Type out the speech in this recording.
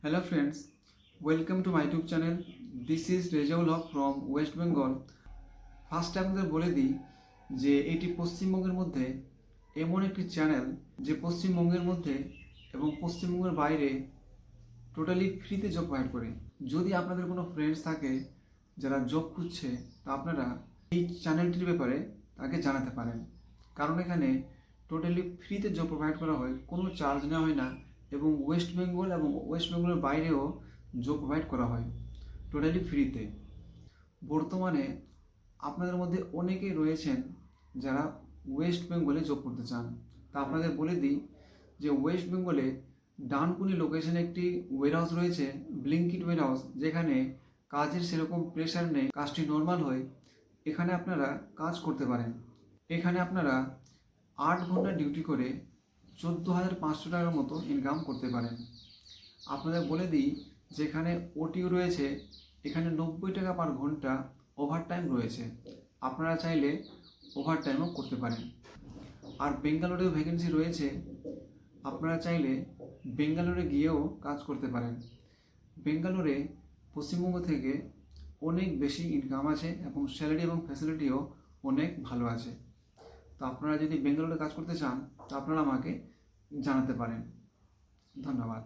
Hello friends, welcome to my YouTube channel. This is Rejaul Haq from West Bengal. ফার্স্টে আপনাদের বলে দিই যে এটি পশ্চিমবঙ্গের মধ্যে এমন একটি চ্যানেল যে পশ্চিমবঙ্গের মধ্যে এবং পশ্চিমবঙ্গের বাইরে টোটালি ফ্রিতে জব প্রোভাইড করে। যদি আপনাদের কোনো ফ্রেন্ডস থাকে যারা জব খুঁজছে তা আপনারা এই চ্যানেলটির ব্যাপারে তাকে জানাতে পারেন, কারণ এখানে টোটালি ফ্রিতে জব প্রোভাইড করা হয়, কোনো চার্জ নেওয়া হয় না এবং ওয়েস্ট বেঙ্গলের বাইরেও জব প্রোভাইড করা হয় টোটালি ফ্রিতে। বর্তমানে আপনাদের মধ্যে অনেকেই রয়েছেন যারা ওয়েস্ট বেঙ্গলে জব করতে চান। তা আপনাদের বলে দিই যে ওয়েস্ট বেঙ্গলে ডানকুনি লোকেশনে একটি ওয়্যারহাউস রয়েছে, ব্লিঙ্কিট ওয়্যারহাউস, যেখানে কাজের সেরকম প্রেশার নেই, কাজটি নর্মাল হয়। এখানে আপনারা কাজ করতে পারেন। এখানে আপনারা 8 ঘন্টা ডিউটি করে 14,500 টাকার মতো ইনকাম করতে পারেন। আপনাদের বলে দিই যেখানে ওটিও রয়েছে, এখানে 90 টাকা পার ঘন্টা ওভারটাইম রয়েছে। আপনারা চাইলে ওভারটাইমও করতে পারেন। আর বেঙ্গালোরেও ভ্যাকেন্সি রয়েছে, আপনারা চাইলে বেঙ্গালোরে গিয়েও কাজ করতে পারেন। বেঙ্গালোরে পশ্চিমবঙ্গ থেকে অনেক বেশি ইনকাম আছে এবং স্যালারি এবং ফ্যাসিলিটিও অনেক ভালো আছে। তো আপনারা যদি বেঙ্গালোরে কাজ করতে চান তো আপনারা আমাকে জানাতে পারেন। ধন্যবাদ।